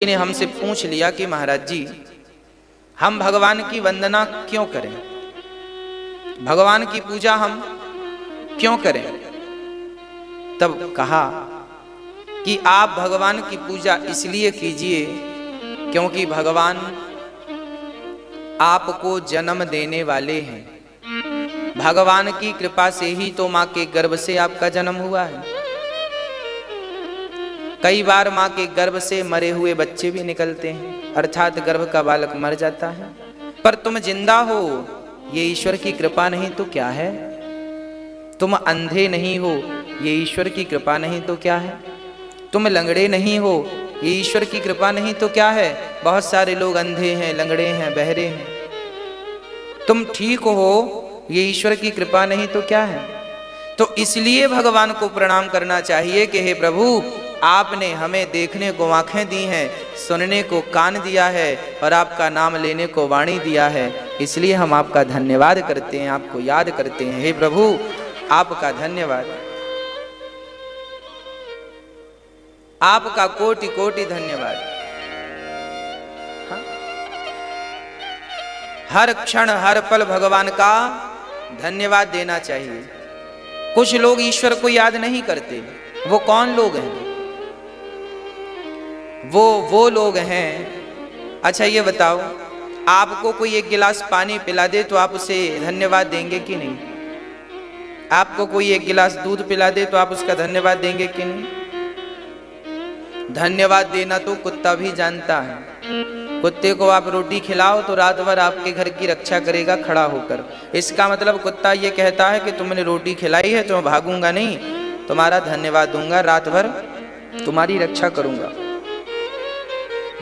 ने हमसे पूछ लिया कि महाराज जी, हम भगवान की वंदना क्यों करें, भगवान की पूजा हम क्यों करें। तब कहा कि आप भगवान की पूजा इसलिए कीजिए क्योंकि भगवान आपको जन्म देने वाले हैं। भगवान की कृपा से ही तो माँ के गर्भ से आपका जन्म हुआ है। कई बार माँ के गर्भ से मरे हुए बच्चे भी निकलते हैं, अर्थात गर्भ का बालक मर जाता है, पर तुम जिंदा हो, ये ईश्वर की कृपा नहीं तो क्या है। तुम अंधे नहीं हो, ये ईश्वर की कृपा नहीं तो क्या है। तुम लंगड़े नहीं हो, ये ईश्वर की कृपा नहीं तो क्या है। बहुत सारे लोग अंधे हैं, लंगड़े हैं, बहरे हैं। तुम ठीक हो, ये ईश्वर की कृपा नहीं तो क्या है। तो इसलिए भगवान को प्रणाम करना चाहिए कि हे प्रभु, आपने हमें देखने को आंखें दी हैं, सुनने को कान दिया है और आपका नाम लेने को वाणी दिया है। इसलिए हम आपका धन्यवाद करते हैं, आपको याद करते हैं। हे प्रभु, आपका धन्यवाद, आपका कोटि कोटि धन्यवाद। हाँ? हर क्षण हर पल भगवान का धन्यवाद देना चाहिए। कुछ लोग ईश्वर को याद नहीं करते। वो कौन लोग हैं? वो लोग हैं, अच्छा ये बताओ, आपको कोई एक गिलास पानी पिला दे तो आप उसे धन्यवाद देंगे कि नहीं। आपको कोई एक गिलास दूध पिला दे तो आप उसका धन्यवाद देंगे कि नहीं। धन्यवाद देना तो कुत्ता भी जानता है। कुत्ते को आप रोटी खिलाओ तो रात भर आपके घर की रक्षा करेगा खड़ा होकर। इसका मतलब कुत्ता ये कहता है कि तुमने रोटी खिलाई है तो मैं भागूंगा नहीं, तुम्हारा धन्यवाद दूंगा, रात भर तुम्हारी रक्षा करूंगा।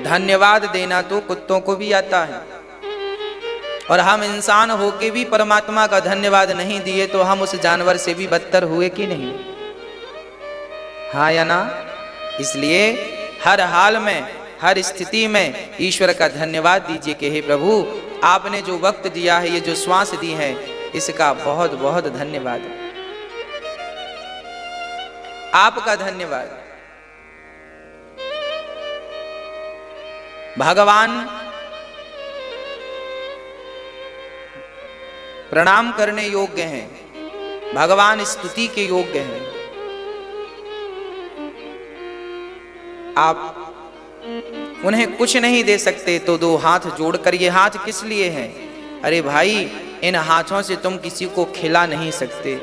धन्यवाद देना तो कुत्तों को भी आता है, और हम इंसान होके भी परमात्मा का धन्यवाद नहीं दिए तो हम उस जानवर से भी बदतर हुए कि नहीं। हाँ या ना। इसलिए हर हाल में, हर स्थिति में ईश्वर का धन्यवाद दीजिए कि हे प्रभु, आपने जो वक्त दिया है, ये जो श्वास दी है, इसका बहुत बहुत धन्यवाद, आपका धन्यवाद। भगवान प्रणाम करने योग्य हैं, भगवान स्तुति के योग्य हैं। आप उन्हें कुछ नहीं दे सकते तो दो हाथ जोड़कर, ये हाथ किस लिए हैं? अरे भाई, इन हाथों से तुम किसी को खिला नहीं सकते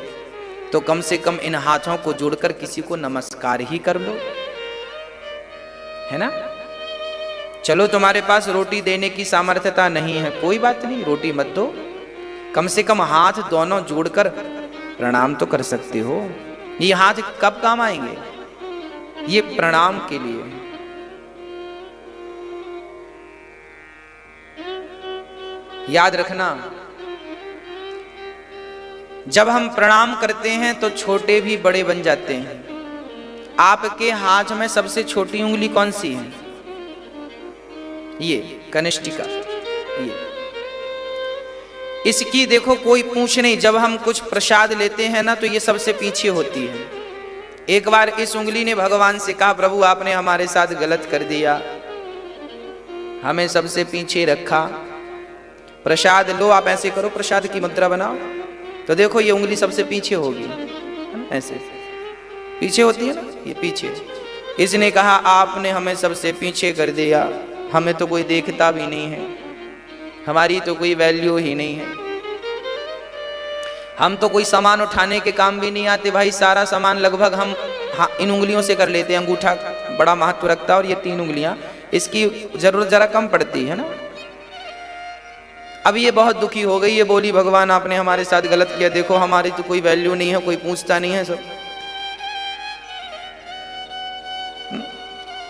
तो कम से कम इन हाथों को जोड़कर किसी को नमस्कार ही कर लो, है ना। चलो तुम्हारे पास रोटी देने की सामर्थ्यता नहीं है, कोई बात नहीं, रोटी मत दो, कम से कम हाथ दोनों जोड़कर प्रणाम तो कर सकते हो। ये हाथ कब काम आएंगे? ये प्रणाम के लिए। याद रखना, जब हम प्रणाम करते हैं तो छोटे भी बड़े बन जाते हैं। आपके हाथ में सबसे छोटी उंगली कौन सी है? ये कनिष्ठिका, ये। इसकी देखो कोई पूछ नहीं। जब हम कुछ प्रसाद लेते हैं ना तो ये सबसे पीछे होती है। एक बार इस उंगली ने भगवान से कहा, प्रभु आपने हमारे साथ गलत कर दिया, हमें सबसे पीछे रखा, प्रसाद लो, आप ऐसे करो, प्रसाद की मुद्रा बनाओ, तो देखो ये उंगली सबसे पीछे होगी, ऐसे पीछे होती है ना, ये पीछे। इसने कहा आपने हमें सबसे पीछे कर दिया, हमें तो कोई देखता भी नहीं है, हमारी तो कोई वैल्यू ही नहीं है, हम तो कोई सामान उठाने के काम भी नहीं आते भाई। सारा सामान लगभग हम इन उंगलियों से कर लेते हैं। अंगूठा बड़ा महत्व रखता है और ये 3 उंगलियां, इसकी जरूरत जरा कम पड़ती है ना। अब ये बहुत दुखी हो गई, ये बोली भगवान आपने हमारे साथ गलत किया, देखो हमारी तो कोई वैल्यू नहीं है, कोई पूछता नहीं है सब।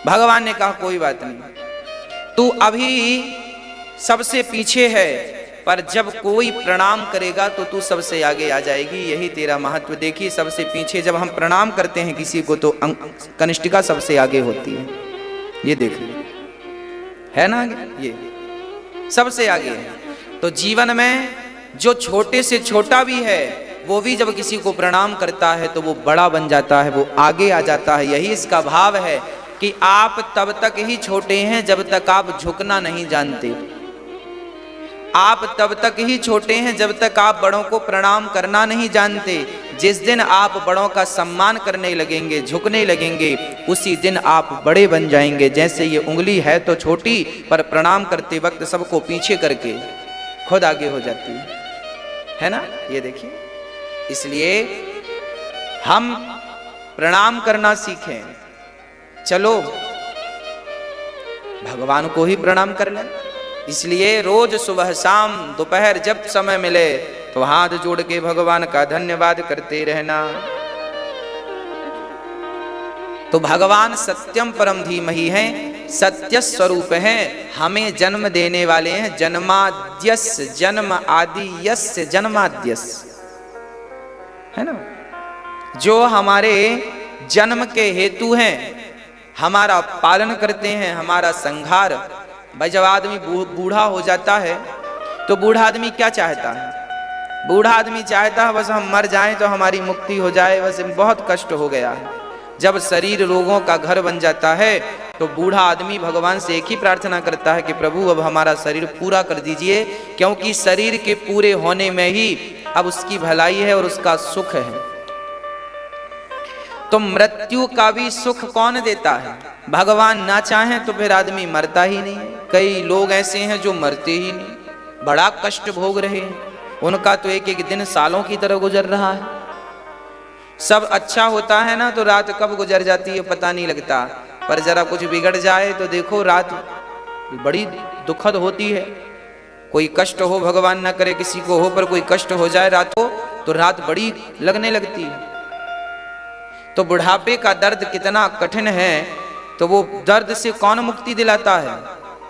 भगवान ने कहा कोई बात नहीं, तू अभी सबसे पीछे है, पर जब कोई प्रणाम करेगा तो तू सबसे आगे आ जाएगी, यही तेरा महत्व। देखिए सबसे पीछे, जब हम प्रणाम करते हैं किसी को तो कनिष्ठिका सबसे आगे होती है, ये देख लो, है ना, ये सबसे आगे है। तो जीवन में जो छोटे से छोटा भी है वो भी जब किसी को प्रणाम करता है तो वो बड़ा बन जाता है, वो आगे आ जाता है। यही इसका भाव है कि आप तब तक ही छोटे हैं जब तक आप झुकना नहीं जानते। आप तब तक ही छोटे हैं जब तक आप बड़ों को प्रणाम करना नहीं जानते। जिस दिन आप बड़ों का सम्मान करने लगेंगे, झुकने लगेंगे, उसी दिन आप बड़े बन जाएंगे। जैसे ये उंगली है तो छोटी, पर प्रणाम करते वक्त सबको पीछे करके खुद आगे हो जाती है ना। ये देखिए, इसलिए हम प्रणाम करना सीखें। चलो भगवान को ही प्रणाम कर लें। इसलिए रोज सुबह शाम दोपहर जब समय मिले तो हाथ जोड़ के भगवान का धन्यवाद करते रहना। तो भगवान सत्यम परम धीमहि हैं, सत्य स्वरूप हैं, हमें जन्म देने वाले हैं। जन्माद्यस्य, जन्म आदि यस्य जन्माद्यस्य, है ना। जो हमारे जन्म के हेतु हैं, हमारा पालन करते हैं, हमारा संहार। भाई जब आदमी बूढ़ा हो जाता है तो बूढ़ा आदमी क्या चाहता है? बूढ़ा आदमी चाहता है बस हम मर जाएं तो हमारी मुक्ति हो जाए, बस बहुत कष्ट हो गया है। जब शरीर रोगों का घर बन जाता है तो बूढ़ा आदमी भगवान से एक ही प्रार्थना करता है कि प्रभु अब हमारा शरीर पूरा कर दीजिए, क्योंकि शरीर के पूरे होने में ही अब उसकी भलाई है और उसका सुख है। तो मृत्यु का भी सुख कौन देता है? भगवान ना चाहें तो फिर आदमी मरता ही नहीं है। कई लोग ऐसे हैं जो मरते ही नहीं, बड़ा कष्ट भोग रहे हैं। उनका तो एक एक दिन सालों की तरह गुजर रहा है। सब अच्छा होता है ना तो रात कब गुजर जाती है पता नहीं लगता, पर जरा कुछ बिगड़ जाए तो देखो रात बड़ी दुखद होती है। कोई कष्ट हो, भगवान ना करे किसी को हो, पर कोई कष्ट हो जाए रात को तो रात बड़ी लगने लगती है। तो बुढ़ापे का दर्द कितना कठिन है, तो वो दर्द से कौन मुक्ति दिलाता है?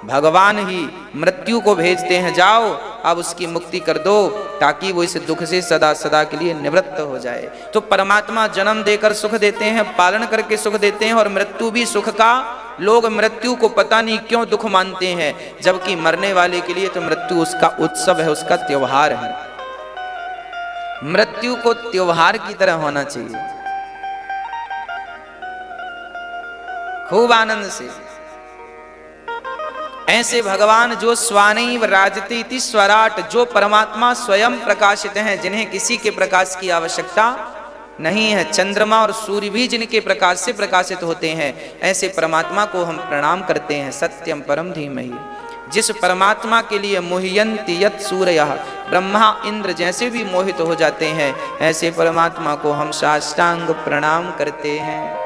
भगवान ही मृत्यु को भेजते हैं, जाओ अब उसकी मुक्ति कर दो, ताकि वो इस दुख से सदा सदा के लिए निवृत्त हो जाए। तो परमात्मा जन्म देकर सुख देते हैं, पालन करके सुख देते हैं, और मृत्यु भी सुख का। लोग मृत्यु को पता नहीं क्यों दुख मानते हैं, जबकि मरने वाले के लिए तो मृत्यु उसका उत्सव है, उसका त्योहार है। मृत्यु को त्योहार की तरह होना चाहिए, खूब आनंद से। ऐसे भगवान जो स्वानैव राजते इति स्वराट, जो परमात्मा स्वयं प्रकाशित हैं, जिन्हें किसी के प्रकाश की आवश्यकता नहीं है। चंद्रमा और सूर्य भी जिनके प्रकाश से प्रकाशित होते हैं, ऐसे परमात्मा को हम प्रणाम करते हैं। सत्यम परम धीमहि, जिस परमात्मा के लिए मोह्यन्ति यत् सूरयः, ब्रह्मा इंद्र जैसे भी मोहित हो जाते हैं, ऐसे परमात्मा को हम साष्टांग प्रणाम करते हैं।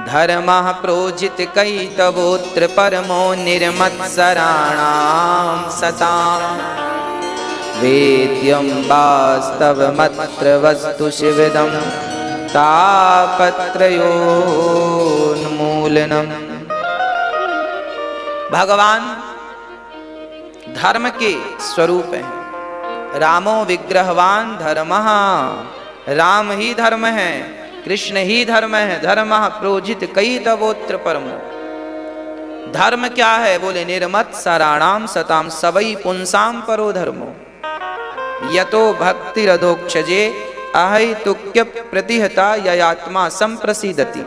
धर्मः प्रोजित कैतवोत्र परमो निर्मत्सराणां सतां, वेद्यं वास्तवमत्र वस्तु शिविदं तापत्रयोन्मूलनम्। भगवान धर्म के स्वरूप हैं। रामो विग्रहवान धर्मः, राम ही धर्म है, कृष्ण ही धर्म है। धर्मः प्रोजित कैतवोत्र परमो, धर्म क्या है? बोले निर्मत्सराणां सतां, सवै पुंसां परो धर्मो, यतो भक्तिरधोक्षजे अहैतुक्य प्रतिहता ययात्मा संप्रसीदति।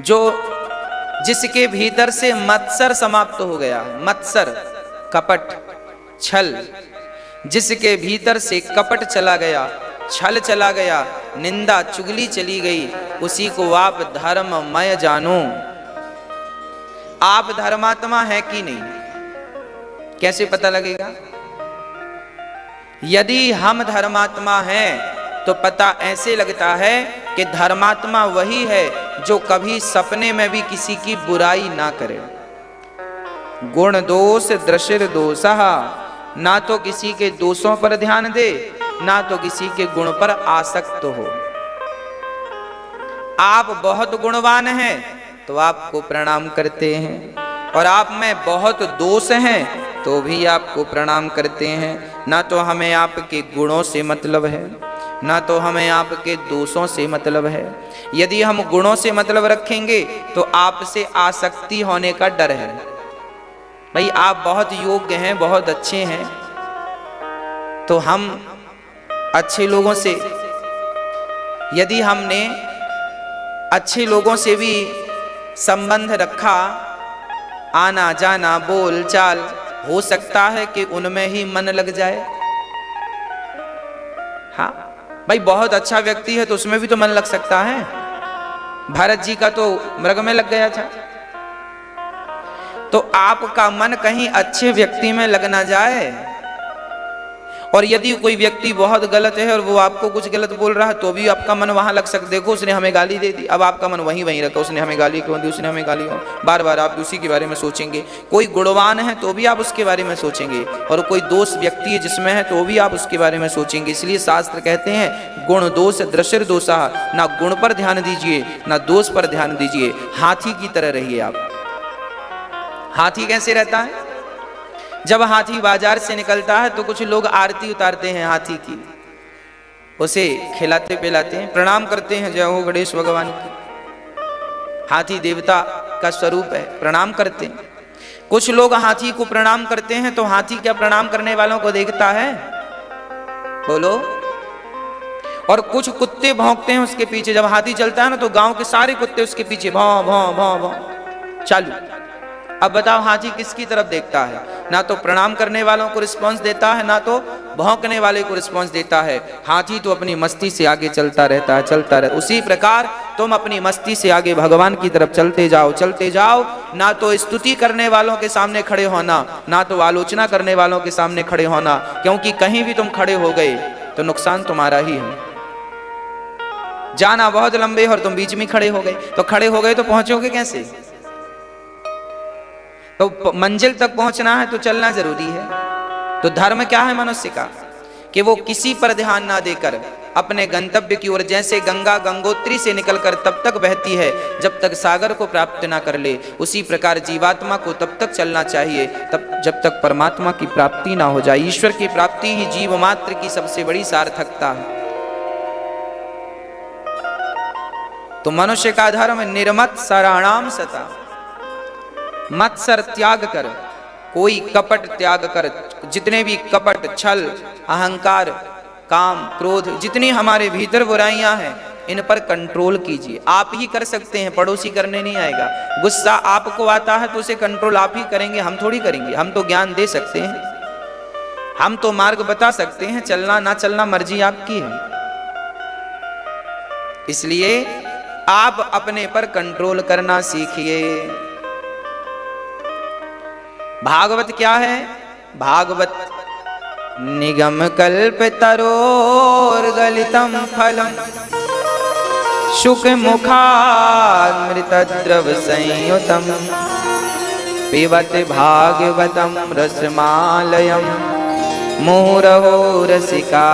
जो जिसके भीतर से मत्सर समाप्त हो गया, मत्सर कपट छल, जिसके भीतर से कपट चला गया, छल चला गया, निंदा चुगली चली गई, उसी को आप धर्ममय जानो। आप धर्मात्मा है कि नहीं, कैसे पता लगेगा? यदि हम धर्मात्मा हैं तो पता ऐसे लगता है कि धर्मात्मा वही है जो कभी सपने में भी किसी की बुराई ना करे। गुण दोष दृशिर दोषः, ना तो किसी के दोषों पर ध्यान दे, ना तो किसी के गुण पर आसक्त हो। आप बहुत गुणवान हैं तो आपको प्रणाम करते हैं, और आप में बहुत दोष हैं तो भी आपको प्रणाम करते हैं। ना तो हमें आपके गुणों से मतलब है, ना तो हमें आपके दोषों से मतलब है। यदि हम गुणों से मतलब रखेंगे तो आपसे आसक्ति होने का डर है। भाई आप बहुत योग्य हैं, बहुत अच्छे हैं, तो हम अच्छे लोगों से यदि हमने अच्छे लोगों से भी संबंध रखा, आना जाना बोल चाल, हो सकता है कि उनमें ही मन लग जाए। हाँ भाई, बहुत अच्छा व्यक्ति है तो उसमें भी तो मन लग सकता है। भरत जी का तो मृग में लग गया था। तो आपका मन कहीं अच्छे व्यक्ति में लग ना जाए। और यदि कोई व्यक्ति बहुत गलत है और वो आपको कुछ गलत बोल रहा है तो भी आपका मन वहां लग सकता। देखो उसने हमें गाली दे दी, अब आपका मन वहीं रखा, उसने हमें गाली क्यों दी, उसने हमें गाली क्यों, बार बार आप उसी के बारे में सोचेंगे। कोई गुणवान है तो भी आप उसके बारे में सोचेंगे, और कोई दोष व्यक्ति है जिसमें है तो भी आप उसके बारे में सोचेंगे। इसलिए शास्त्र कहते हैं गुण दोष दृश्य दोषा, ना गुण पर ध्यान दीजिए ना दोष पर ध्यान दीजिए, हाथी की तरह रहिए आप। हाथी कैसे रहता है? जब हाथी बाजार से निकलता है तो कुछ लोग आरती उतारते हैं हाथी की, उसे खिलाते पिलाते हैं, प्रणाम करते हैं, जय हो गणेश भगवान की। हाथी देवता का स्वरूप है, प्रणाम करते हैं। कुछ लोग हाथी को प्रणाम करते हैं तो हाथी क्या प्रणाम करने वालों को देखता है? बोलो। और कुछ कुत्ते भौंकते हैं उसके पीछे। जब हाथी चलता है ना तो गांव के सारे कुत्ते उसके पीछे भौं भौं भौं भौं चालू। अब बताओ हाथी किसकी तरफ देखता है? ना तो प्रणाम करने वालों को रिस्पांस देता है, ना तो भौंकने वाले को रिस्पांस देता है। हाथी तो अपनी मस्ती से आगे चलता रहता है, चलता रहता। उसी प्रकार तुम अपनी मस्ती से आगे भगवान की तरफ चलते जाओ, चलते जाओ। ना तो स्तुति करने वालों के सामने खड़े होना, ना तो आलोचना करने वालों के सामने खड़े होना, क्योंकि कहीं भी तुम खड़े हो गए तो नुकसान तुम्हारा ही है। जाना बहुत लंबे और तुम बीच में खड़े हो गए, तो खड़े हो गए तो पहुंचोगे कैसे? तो मंजिल तक पहुंचना है तो चलना जरूरी है। तो धर्म क्या है मनुष्य का? कि वो किसी पर ध्यान ना देकर अपने गंतव्य की ओर, जैसे गंगा गंगोत्री से निकलकर तब तक बहती है जब तक सागर को प्राप्त ना कर ले, उसी प्रकार जीवात्मा को तब तक चलना चाहिए तब जब तक परमात्मा की प्राप्ति ना हो जाए। ईश्वर की प्राप्ति ही जीव मात्र की सबसे बड़ी सार्थकता है। तो मनुष्य का धर्म निर्मत सराणाम सता, मत्सर त्याग कर, कोई कपट त्याग कर। जितने भी कपट, छल, अहंकार, काम, क्रोध, जितनी हमारे भीतर बुराइयां हैं, इन पर कंट्रोल कीजिए। आप ही कर सकते हैं, पड़ोसी करने नहीं आएगा। गुस्सा आपको आता है तो उसे कंट्रोल आप ही करेंगे, हम थोड़ी करेंगे। हम तो ज्ञान दे सकते हैं, हम तो मार्ग बता सकते हैं, चलना ना चलना मर्जी आपकी है। इसलिए आप अपने पर कंट्रोल करना सीखिए। भागवत क्या है? भागवत निगम कल्प तरोर गलितम फलम शुक मुखामृत द्रव संयुतम पिबत भागवतम रसमालयम मुहुरहो रसिका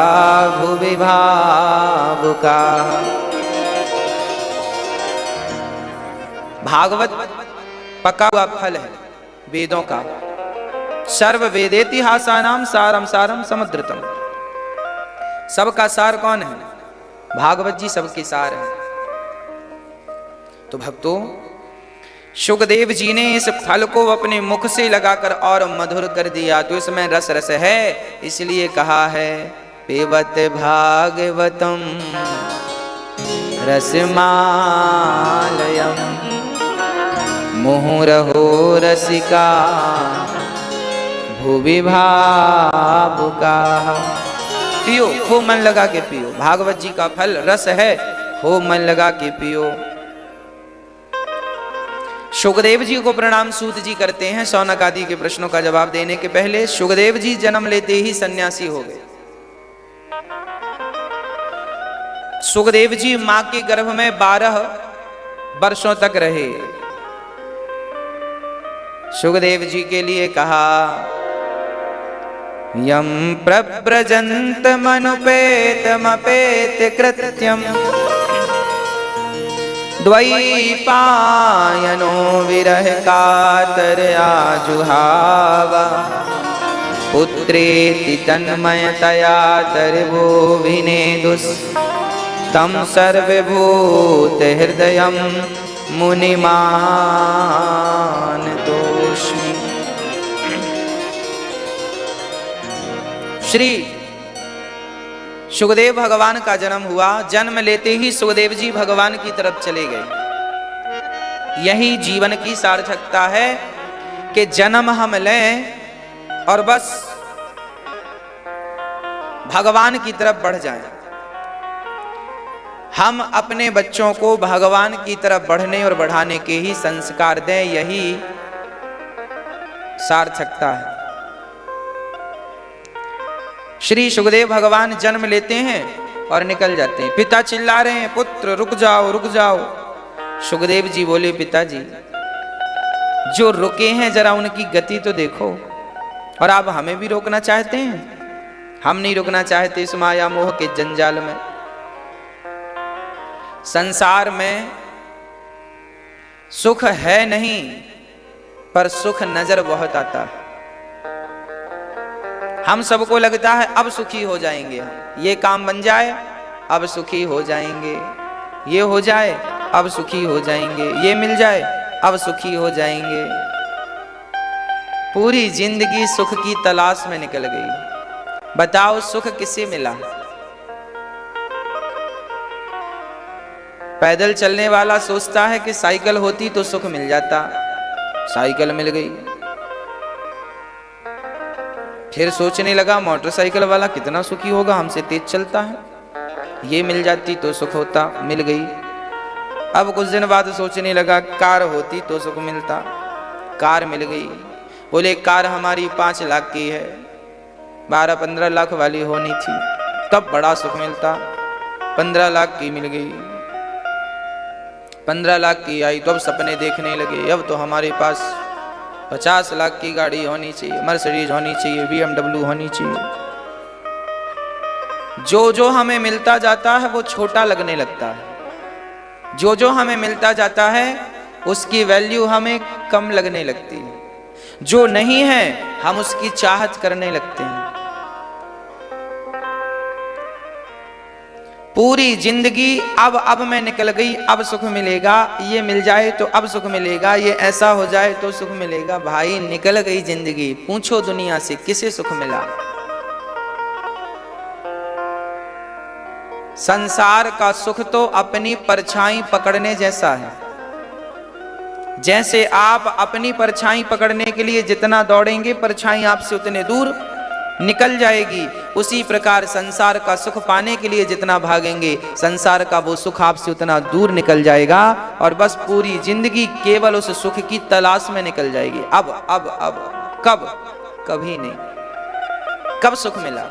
भुवि भावुका। भागवत पका हुआ फल है वेदों का। सर्व वेदेतिहासानाम सारम सारम समुद्रतम। सबका सार कौन है? भागवत जी सबके सार है। तो भक्तों, सुखदेव जी ने इस फल को अपने मुख से लगाकर और मधुर कर दिया, तो इसमें रस रस है, इसलिए कहा है पिबत भागवतम रसमालयम मुहुरहो रसिका भुवि भावुका। पियो, खूब मन लगा के पियो। भागवत जी का फल रस है, खूब मन लगा के पियो। सुखदेव जी को प्रणाम सूत जी करते हैं। शौनक आदि के प्रश्नों का जवाब देने के पहले सुखदेव जी जन्म लेते ही सन्यासी हो गए। सुखदेव जी मां के गर्भ में 12 वर्षों तक रहे। सुखदेव जी के लिए कहा यम प्रव्रजंत मनुपेतमपेत कृत्यम द्वैपायनो विरह कातर आजुहावा पुत्रेति तन्मयतया तर्वो विनेदुस् तम सर्वभूत हृदयम मुनिमान तोष्मि। श्री सुखदेव भगवान का जन्म हुआ। जन्म लेते ही सुखदेव जी भगवान की तरफ चले गए। यही जीवन की सार्थकता है कि जन्म हम लें और बस भगवान की तरफ बढ़ जाएं। हम अपने बच्चों को भगवान की तरफ बढ़ने और बढ़ाने के ही संस्कार दें, यही सार्थकता है। श्री सुखदेव भगवान जन्म लेते हैं और निकल जाते हैं। पिता चिल्ला रहे हैं, पुत्र रुक जाओ रुक जाओ। सुखदेव जी बोले, पिताजी जो रुके हैं जरा उनकी गति तो देखो, और आप हमें भी रोकना चाहते हैं? हम नहीं रुकना चाहते इस माया मोह के जंजाल में। संसार में सुख है नहीं, पर सुख नजर बहुत आता है। हम सबको लगता है अब सुखी हो जाएंगे, ये काम बन जाए अब सुखी हो जाएंगे, ये हो जाए अब सुखी हो जाएंगे, ये मिल जाए अब सुखी हो जाएंगे। पूरी जिंदगी सुख की तलाश में निकल गई। बताओ सुख किसे मिला? पैदल चलने वाला सोचता है कि साइकिल होती तो सुख मिल जाता, साइकिल मिल गई। फिर सोचने लगा मोटरसाइकिल वाला कितना सुखी होगा, हमसे तेज चलता है, ये मिल जाती तो सुख होता, मिल गई। अब कुछ दिन बाद सोचने लगा कार होती तो सुख मिलता, कार मिल गई। बोले कार हमारी 5 लाख की है, 12-15 लाख वाली होनी थी तब बड़ा सुख मिलता, 15 लाख की मिल गई। 15 लाख की आई तो अब सपने देखने लगे, अब तो हमारे पास 50 लाख की गाड़ी होनी चाहिए, मर्सिडीज होनी चाहिए, BMW होनी चाहिए। जो जो हमें मिलता जाता है वो छोटा लगने लगता है, जो जो हमें मिलता जाता है उसकी वैल्यू हमें कम लगने लगती है, जो नहीं है हम उसकी चाहत करने लगते हैं। पूरी जिंदगी अब में निकल गई, अब सुख मिलेगा, ये मिल जाए तो अब सुख मिलेगा, ये ऐसा हो जाए तो सुख मिलेगा। भाई निकल गई जिंदगी, पूछो दुनिया से किसे सुख मिला? संसार का सुख तो अपनी परछाई पकड़ने जैसा है। जैसे आप अपनी परछाई पकड़ने के लिए जितना दौड़ेंगे परछाई आपसे उतने दूर निकल जाएगी, उसी प्रकार संसार का सुख पाने के लिए जितना भागेंगे संसार का वो सुख आपसे उतना दूर निकल जाएगा, और बस पूरी जिंदगी केवल उस सुख की तलाश में निकल जाएगी। अब कब? कभी नहीं। कब सुख मिला?